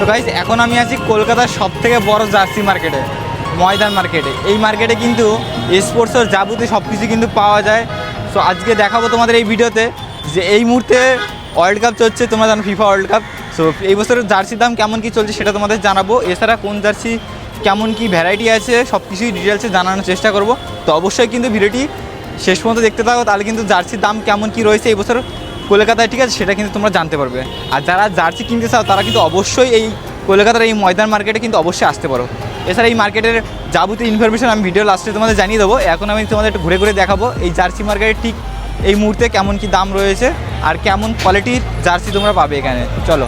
তো গাইস এখন আমি আছি কলকাতার সবথেকে বড় জার্সি মার্কেটে, ময়দান মার্কেটে। এই মার্কেটে কিন্তু স্পোর্টসের যাবতীয় সব কিছু কিন্তু পাওয়া যায়। সো আজকে দেখাবো তোমাদের এই ভিডিওতে যে এই মুহূর্তে ওয়ার্ল্ড কাপ চলছে, তোমরা জানো ফিফা ওয়ার্ল্ড কাপ। সো এই বছরের জার্সির দাম কেমন কী চলছে সেটা তোমাদের জানাবো। এছাড়া কোন জার্সি কেমন কী ভ্যারাইটি আছে সব কিছুই ডিটেলসে জানানোর চেষ্টা করব। তো অবশ্যই কিন্তু ভিডিওটি শেষ পর্যন্ত দেখতে থাকো, তাহলে কিন্তু জার্সির দাম কেমন কী রয়েছে এই বছর কলকাতায়, ঠিক আছে, সেটা কিন্তু তোমরা জানতে পারবে। আর যারা জার্সি কিনতে চাও তারা কিন্তু অবশ্যই এই কলকাতার এই ময়দান মার্কেটে কিন্তু অবশ্যই আসতে পারো। এছাড়া এই মার্কেটের যাবতীয় ইনফরমেশন আমি ভিডিও লাস্টে তোমাদের জানিয়ে দেবো। এখন আমি তোমাদের একটু ঘুরে ঘুরে দেখাবো এই জার্সি মার্কেটে ঠিক এই মুহূর্তে কেমন কি দাম রয়েছে আর কেমন কোয়ালিটির জার্সি তোমরা পাবে এখানে। চলো,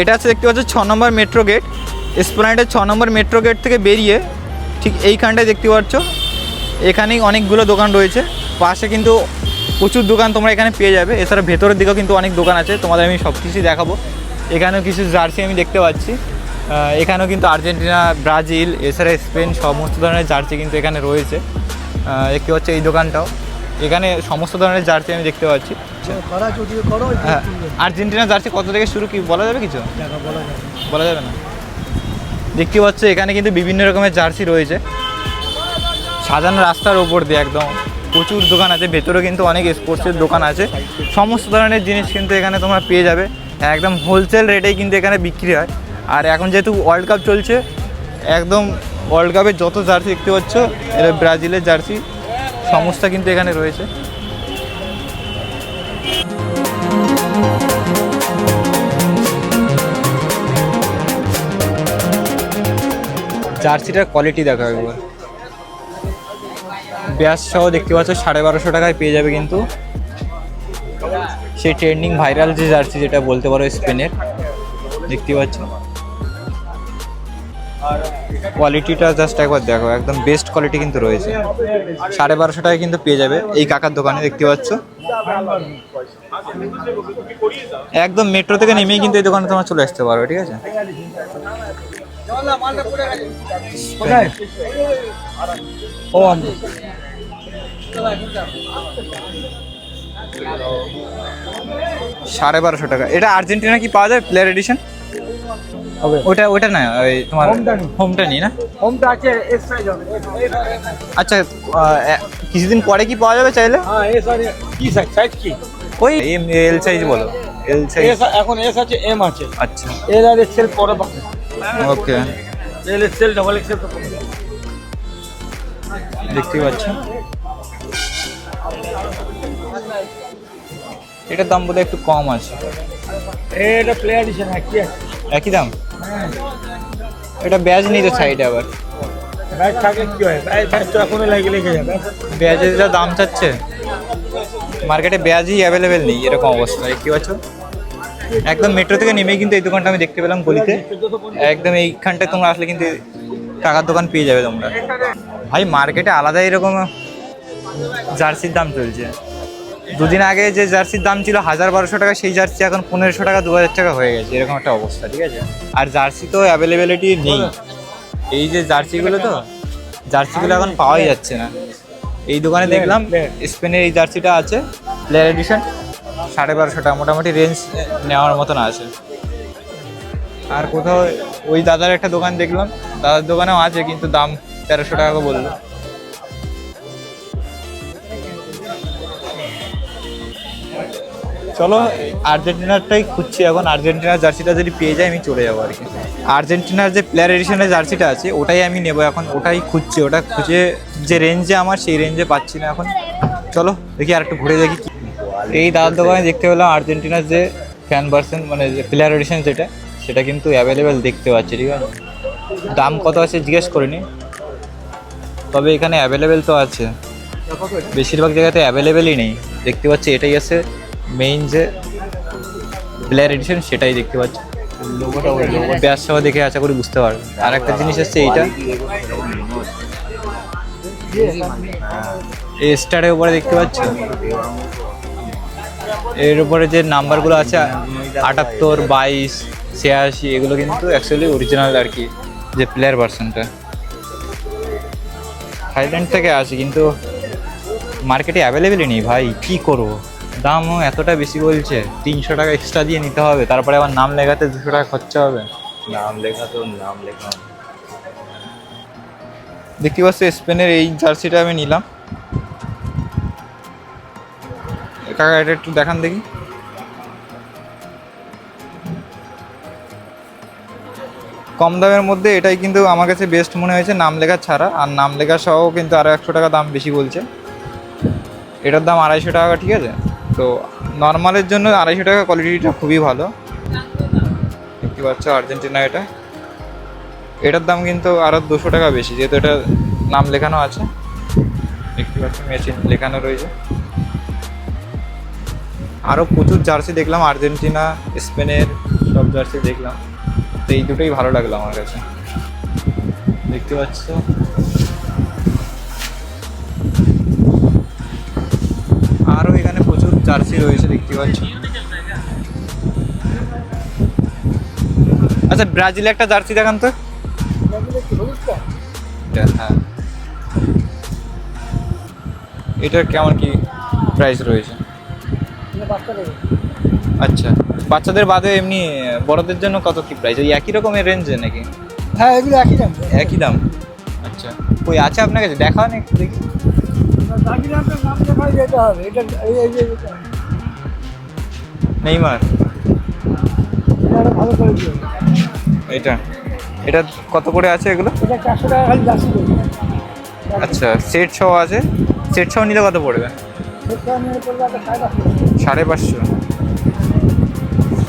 এটা হচ্ছে দেখতে পাচ্ছ 6 নম্বর মেট্রো গেট, এসপ্ল্যানেডের 6 নম্বর মেট্রো গেট থেকে বেরিয়ে ঠিক এইখানটায় দেখতে পাচ্ছ এখানেই অনেকগুলো দোকান রয়েছে। পাশে কিন্তু প্রচুর দোকান তোমরা এখানে পেয়ে যাবে। এছাড়া ভেতরের দিকেও কিন্তু অনেক দোকান আছে, তোমাদের আমি সব কিছুই দেখাবো। এখানেও কিছু জার্সি আমি দেখতে পাচ্ছি। এখানেও কিন্তু আর্জেন্টিনা, ব্রাজিল, এছাড়া স্পেন সমস্ত ধরনের জার্সি কিন্তু এখানে রয়েছে। দেখতে পাচ্ছি এই দোকানটাও, এখানে সমস্ত ধরনের জার্সি আমি দেখতে পাচ্ছি। হ্যাঁ, আর্জেন্টিনা জার্সি কত থেকে শুরু কি বলা যাবে? কিছু বলা যাবে না। দেখতে পাচ্ছ এখানে কিন্তু বিভিন্ন রকমের জার্সি রয়েছে সাজানো রাস্তার ওপর দিয়ে, একদম প্রচুর দোকান আছে। ভেতরে কিন্তু অনেক স্পোর্টসের দোকান আছে, সমস্ত ধরনের জিনিস কিন্তু এখানে তোমরা পেয়ে যাবে। একদম হোলসেল রেটেই কিন্তু এখানে বিক্রি হয়। আর এখন যেহেতু ওয়ার্ল্ড কাপ চলছে, একদম ওয়ার্ল্ড কাপের যত জার্সি দেখতে পাচ্ছ, এটা ব্রাজিলের জার্সি সমস্ত কিন্তু এখানে রয়েছে। জার্সিটার কোয়ালিটি দেখো একবার, ব্যাস সহ দেখতে পাচ্ছ 1250 টাকায় পেয়ে যাবে কিন্তু সেই ট্রেন্ডিং ভাইরাল যে জার্সি, যেটা বলতে পারো স্পেনের। দেখতে পাচ্ছ কোয়ালিটিটা জাস্ট একবার দেখো, একদম বেস্ট কোয়ালিটি কিন্তু রয়েছে। 1250 টাকায় কিন্তু পেয়ে যাবে এই কাকার দোকানে। দেখতে পাচ্ছ একদম মেট্রো থেকে নেমেই কিন্তু এই দোকানে তোমরা চলে আসতে পারো, ঠিক আছে। ও 1250 টাকা। এটা আর্জেন্টিনা কি পাওয়া যায় প্লেয়ার এডিশন? ওটা না, ওই তোমার হোমটা নেই না? হোমটা আছে, এস সাইজ হবে। আচ্ছা, কিছুদিন পরে কি পাওয়া যাবে চাইলে? হ্যাঁ, এস আছে। কি সাইজ? সাইজ কি? ওই এম এল সাইজ বলো। এল সাইজ এখন এস আছে, এম আছে। আচ্ছা, এল আর এক্সেল পরে পাবে। ওকে। এল এক্সেল, ডাবল এক্সেল তো পাবে। দেখতে পাচ্ছ এটার দাম বোধহয় একটু কম আছে। এটা প্লেয়ার এডিশন কি আছে? একই দাম? এটা ব্যাজ নেই তো সাইডে আবার। ব্যাজ থাকলে কি হয়? ব্যাজ তো এখনই লেগে যাবে। ব্যাজের যা দাম চাচ্ছে মার্কেটে, ব্যাজই অ্যাভেলেবেল নেই, এরকম অবস্থা। দেখতে পাচ্ছ একদম মেট্রো থেকে নেমেই কিন্তু এই দোকানটা আমি দেখতে পেলাম গলিতে। একদম এইখানটায় তোমরা আসলে কিন্তু টাকার দোকান পেয়ে যাবে তোমরা। ভাই মার্কেটে আলাদা এরকম জার্সির দাম চলছে। দুদিন আগে যে জার্সির দাম ছিল 1200 টাকা, সেই জার্সি এখন 1500 টাকা, 2000 টাকা হয়ে গেছে, এরকম একটা অবস্থা, ঠিক আছে। আর জার্সি তো অ্যাভেলেবিলিটি নেই। এই যে জার্সিগুলো এখন পাওয়াই যাচ্ছে না। এই দোকানে দেখলাম স্পেনের এই জার্সিটা আছে প্লেয়ার এডিশন, 1250 টাকা, মোটামুটি রেঞ্জ নেওয়ার মতন আছে। আর কোথাও ওই দাদার একটা দোকান দেখলাম, দাদার দোকানেও আছে কিন্তু দাম 1300 টাকা বললো। চলো আর্জেন্টিনারটাই খুঁজছি এখন। আর্জেন্টিনার জার্সিটা যদি পেয়ে যাই আমি চলে যাবো আর কি। আর্জেন্টিনার যে প্লেয়ার এডিশনের জার্সিটা আছে ওটাই আমি নেবো এখন, ওটাই খুঁজছি। ওটা খুঁজে যে রেঞ্জে আমার, সেই রেঞ্জে পাচ্ছি না এখন। চলো দেখি আর একটু ঘুরে দেখি। এই দাদার দোকানে দেখতে পেলাম আর্জেন্টিনার যে ফ্যান ভার্সন, মানে যে প্লেয়ার এডিশন সেটা কিন্তু অ্যাভেলেবেল দেখতে পাচ্ছি, ঠিক আছে। দাম কত আছে জিজ্ঞেস করিনি, তবে এখানে অ্যাভেলেবেল তো আছে। বেশিরভাগ জায়গাতে অ্যাভেলেবেলই নেই। দেখতে পাচ্ছি এটাই আছে মেইন যে প্লেয়ার এডিশন, সেটাই দেখতে পাচ্ছি। ব্যাস সহ দেখে আশা করি বুঝতে পারবে। আর একটা জিনিস হচ্ছে এইটা এই স্টারের উপরে দেখতে পাচ্ছ, এর উপরে যে নাম্বারগুলো আছে 78, 22, 86, এগুলো কিন্তু অ্যাকচুয়ালি অরিজিনাল আর কি, যে প্লেয়ার ভার্সনটা থাইল্যান্ড থেকে আসে, কিন্তু মার্কেটে অ্যাভেলেবেলই নেই ভাই, কী করবো। দামও এতটা বেশি বলছে, 300 টাকা এক্সট্রা দিয়ে নিতে হবে, তারপরে আবার নাম লেখাতে 200 টাকা খরচা হবে। নাম লেখা তো নাম লেখা। দেখতে পাচ্ছ স্পেনের এই জার্সিটা আমি নিলাম। কাকা এটা একটু দেখান দেখি। কম দামের মধ্যে এটাই কিন্তু আমার কাছে বেস্ট মনে হয়েছে নাম লেখা ছাড়া, আর নাম লেখা সহ কিন্তু আরও 100 টাকা দাম বেশি বলছে। এটার দাম 250 টাকা, ঠিক আছে। তো নর্মালের জন্য 250 টাকা, কোয়ালিটিটা খুবই ভালো। দেখতে পাচ্ছ আর্জেন্টিনা এটা, এটার দাম কিন্তু আরও 200 টাকা বেশি, যেহেতু এটা নাম লেখানো আছে। দেখতে পাচ্ছ মেশিন লেখানো রয়েছে। আরও প্রচুর জার্সি দেখলাম, আর্জেন্টিনা, স্পেনের সব জার্সি দেখলাম। তো এই দুটোই ভালো লাগলো আমার কাছে। দেখতে পাচ্ছ আরও এখানে প্রচুর জার্সি রয়েছে, দেখতে পাচ্ছ। আচ্ছা ব্রাজিলে একটা জার্সি দেখান তো। হ্যাঁ, এটার কেমন কি প্রাইস রয়েছে? আচ্ছা, বাচ্চাদের বাদে এমনি বড়দের জন্য কত কি প্রাইস? ওই একই রকমের রেঞ্জে নাকি? হ্যাঁ, এগুলো একই দাম। একই দাম। আচ্ছা, ওই আছে আপনার কাছে? দেখান একটু দেখি। বাকি দামটা নাম লেখায় যেতে হবে। এটা এই যে এটা নেইমার, আরো ভালো করে দিও। এটা এটা কত করে আছে এগুলো? এটা 400 টাকা খালি জার্সি করবে। আচ্ছা, সেট সহ আছে। সেট সহ নিলে কত পড়বে? সেটা নিয়ে করলে একটা 550। 550।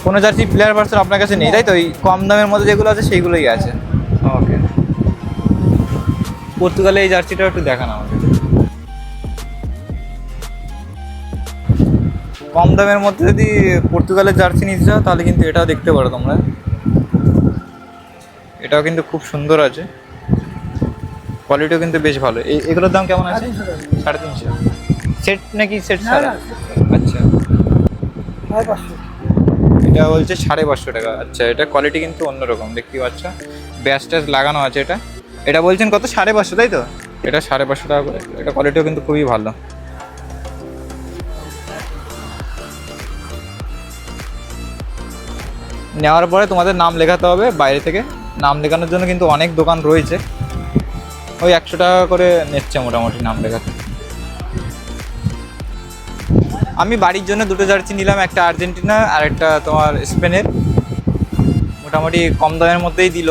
কোনো জার্সি প্লেয়ার ভার্সন আপনার কাছে নেই তাই তো? ওই কম দামের মধ্যে যেগুলো আছে সেইগুলোই আছে। ওকে, পর্তুগালে এই জার্সিটা একটু দেখান আমাকে। কম দামের মধ্যে যদি পর্তুগালের জার্সি নিতে চাও তাহলে কিন্তু এটাও দেখতে পারো তোমরা। এটাও কিন্তু খুব সুন্দর আছে, কোয়ালিটিও কিন্তু বেশ ভালো। এগুলোর দাম কেমন আছে? 350। সেট নাকি সেট ছাড়া? আচ্ছা, 550। এটা বলছে 550 টাকা। আচ্ছা, এটা কোয়ালিটি কিন্তু অন্যরকম, দেখতে পাচ্ছ। ব্যাস ট্যাস লাগানো আছে এটা। এটা বলছেন কত? 550, তাই তো? এটা 550 টাকা করে। এটা কোয়ালিটিও কিন্তু খুবই ভালো। নেওয়ার পরে তোমাদের নাম লেখাতে হবে বাইরে থেকে। নাম লেখানোর জন্য কিন্তু অনেক দোকান রয়েছে। ওই 100 টাকা করে নিচ্ছে মোটামুটি নাম লেখাতে। আমি বাড়ির জন্য দুটো জার্সি নিলাম, একটা আর্জেন্টিনা আর একটা তোমার স্পেনের। মোটামুটি কম দামের মধ্যেই দিল।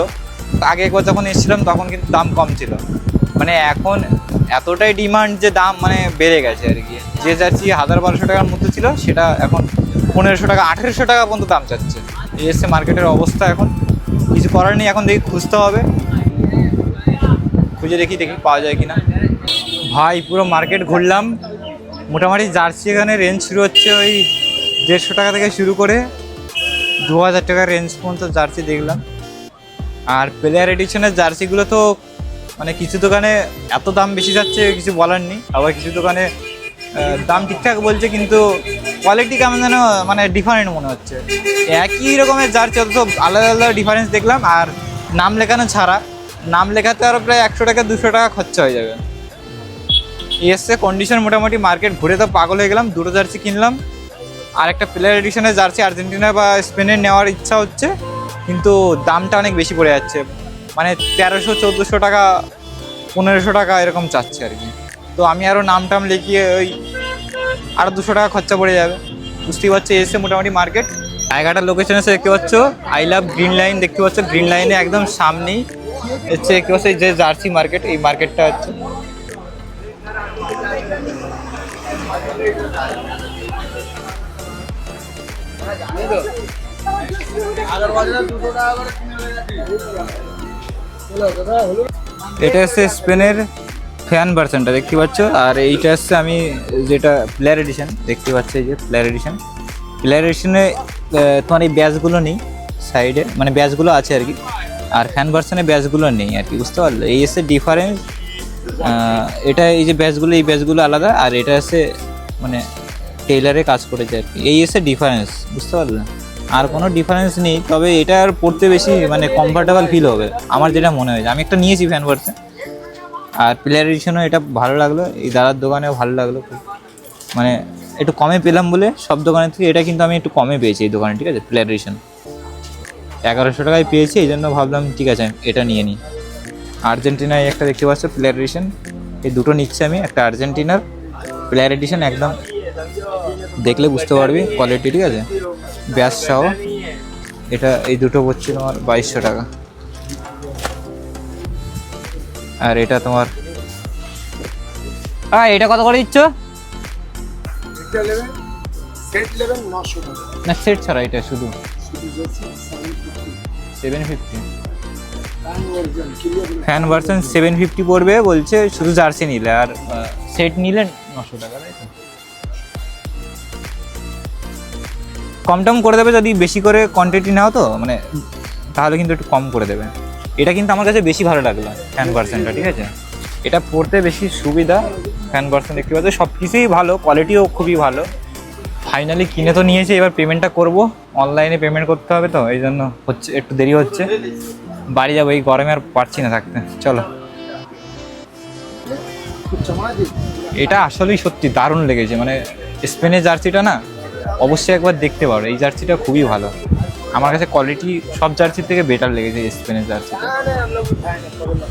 আগে একবার যখন এসেছিলাম তখন কিন্তু দাম কম ছিল, মানে এখন এতটাই ডিমান্ড যে দাম মানে বেড়ে গেছে আর কি। যে জার্সি 1000-1200 টাকার মধ্যে ছিল সেটা এখন 1500 টাকা 1800 টাকা পর্যন্ত দাম চাচ্ছে। এই এসছে মার্কেটের অবস্থা। এখন কিছু করার নেই, এখন দেখি খুঁজতে হবে। খুঁজে দেখি পাওয়া যায় কিনা। ভাই পুরো মার্কেট ঘুরলাম, মোটামুটি জার্সি এখানে রেঞ্জ শুরু হচ্ছে ওই 150 টাকা থেকে শুরু করে 2000 টাকার রেঞ্জ পর্যন্ত জার্সি দেখলাম। আর প্লেয়ার এডিশনের জার্সিগুলো তো মানে কিছু দোকানে এত দাম বেশি যাচ্ছে কিছু বলার নেই, আবার কিছু দোকানে দাম ঠিকঠাক বলছে কিন্তু কোয়ালিটি কেমন যেন মানে ডিফারেন্ট মনে হচ্ছে। একই রকমের জার্সি অথচ আলাদা আলাদা ডিফারেন্স দেখলাম। আর নাম লেখানো ছাড়া, নাম লেখাতে আরও প্রায় 100 টাকা 200 টাকা খরচা হয়ে যাবে। এসছে কন্ডিশন মোটামুটি। মার্কেট ঘুরে তো পাগল হয়ে গেলাম। দুটো জার্সি কিনলাম, আর একটা প্লেয়ার এডিশনের জার্সি আর্জেন্টিনা বা স্পেনের নেওয়ার ইচ্ছা হচ্ছে, কিন্তু দামটা অনেক বেশি পড়ে যাচ্ছে। মানে 1300-1400 টাকা 1500 টাকা এরকম চাচ্ছে আর কি। তো আমি আরও নাম টাম লিখিয়ে ওই আরও 200 টাকা খরচা পড়ে যাবে। বুঝতেই পারছি এসছে মোটামুটি মার্কেট। জায়গাটার লোকেশন এসে দেখতে পাচ্ছ আই লাভ গ্রিন লাইন, দেখতে পাচ্ছ গ্রিন লাইনে একদম সামনেই হচ্ছে দেখতে পাচ্ছ যে জার্সি মার্কেট। এই মার্কেটটা হচ্ছে এটা হচ্ছে স্পেনের ফ্যান ভার্সনটা, দেখতে পাচ্ছ। আর এইটা হচ্ছে আমি যেটা প্লেয়ার এডিশন, দেখতে পাচ্ছি এই যে প্লেয়ার এডিশন। প্লেয়ার এডিশনে তোমার এই ব্যাচগুলো নেই সাইডে, মানে ব্যাচগুলো আছে আর কি। আর ফ্যান ভার্সনে ব্যাচগুলো নেই আর কি, বুঝতে পারলো? এই হচ্ছে ডিফারেন্স। এটা এই যে ব্যাচগুলো, এই ব্যাচগুলো আলাদা, আর এটা হচ্ছে মানে টেইলারে কাজ করেছে আর কি। এই হচ্ছে ডিফারেন্স, বুঝতে পারলে? আর কোনো ডিফারেন্স নেই, তবে এটা আর পড়তে বেশি মানে কমফর্টেবল ফিল হবে আমার যেটা মনে হয়েছে। আমি একটা নিয়েছি ফ্যান ভার্সন, আর প্লেয়ার এডিশনও এটা ভালো লাগলো। এই দাদার দোকানেও ভালো লাগলো খুব, মানে একটু কমে পেলাম বলে সব দোকানের থেকে এটা কিন্তু আমি একটু কমে পেয়েছি এই দোকানে, ঠিক আছে। প্লেয়ার এডিশন 1100 টাকায় পেয়েছি, এই জন্য ভাবলাম ঠিক আছে এটা নিয়ে নিই। আর্জেন্টিনায় একটা দেখতে পাচ্ছ প্লেয়ার এডিশন, এই দুটো নিচ্ছি আমি। একটা আর্জেন্টিনার প্লেয়ার এডিশন, একদম দেখলে বুঝতে পারবি কোয়ালিটি, ঠিক আছে, ব্যাস সহ। এটা এই দুটো পড়ছে তোমার 2200 টাকা। আর এটা তোমার এটা কত করে দিচ্ছ? এটা নেবেন, সেট নেবেন 900 টাকা। না সেট ছাড়া এটা শুধু শুধু jersey 750 750। Fan version clear. Fan version 750 পড়বে বলছে শুধু জার্সি নিলে, আর সেট নিলে 900 টাকা, তাই তো? কম টম করে দেবে যদি বেশি করে কোয়ান্টিটি নাও তো, মানে তাহলে কিন্তু একটু কম করে দেবে। এটা কিন্তু আমার কাছে বেশি ভালো লাগলো ফ্যান ভার্সনটা, ঠিক আছে। এটা পড়তে বেশি সুবিধা। ফ্যান ভার্সন দেখতে পাচ্ছ, সব কিছুই ভালো, কোয়ালিটিও খুবই ভালো। ফাইনালি কিনে তো নিয়েছি, এবার পেমেন্টটা করব। অনলাইনে পেমেন্ট করতে হবে তো, এই জন্য হচ্ছে একটু দেরি হচ্ছে। বাড়ি যাবো, এই গরমে আর পারছি না থাকতে। চলো। এটা আসলেই সত্যি দারুণ লেগেছে, মানে স্পেনের জার্সিটা না অবশ্যই একবার দেখতে পারো। এই জার্সিটা খুবই ভালো, আমার কাছে কোয়ালিটি সব জার্সির থেকে বেটার লেগেছে স্পেনের জার্সিটা।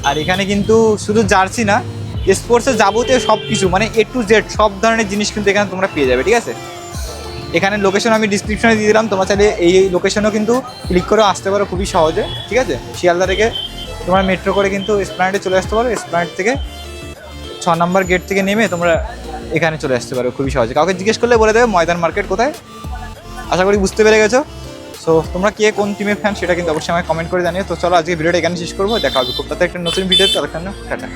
আর এখানে কিন্তু শুধু জার্সি না, স্পোর্টসের যাবতীয় সব কিছু, মানে A to Z সব ধরনের জিনিস কিন্তু এখানে তোমরা পেয়ে যাবে, ঠিক আছে। এখানে লোকেশন আমি ডিসক্রিপশনে দিয়ে দিলাম, তোমরা চাইলে এই লোকেশনেও কিন্তু ক্লিক করে আসতে পারো খুবই সহজে, ঠিক আছে। শিয়ালদা থেকে তোমরা মেট্রো করে কিন্তু এসপ্ল্যানেডে চলে আসতে পারো। এসপ্ল্যানেড থেকে 6 নম্বর গেট থেকে নেমে তোমরা এখানে চলে আসতে পারো খুবই সহজে। কাউকে জিজ্ঞেস করলে বলে দেবে ময়দান মার্কেট কোথায়। আশা করি বুঝতে পেরে গেছো। সো তোমরা কে কোন টিমের ফ্যান সেটা কিন্তু অবশ্যই আমাকে কমেন্ট করে জানিও। তো চলো আজকে ভিডিওটা এখানে শেষ করবো, দেখা হবে খুব তাড়াতাড়ি একটা নতুন ভিডিও। ততক্ষণ টাটা।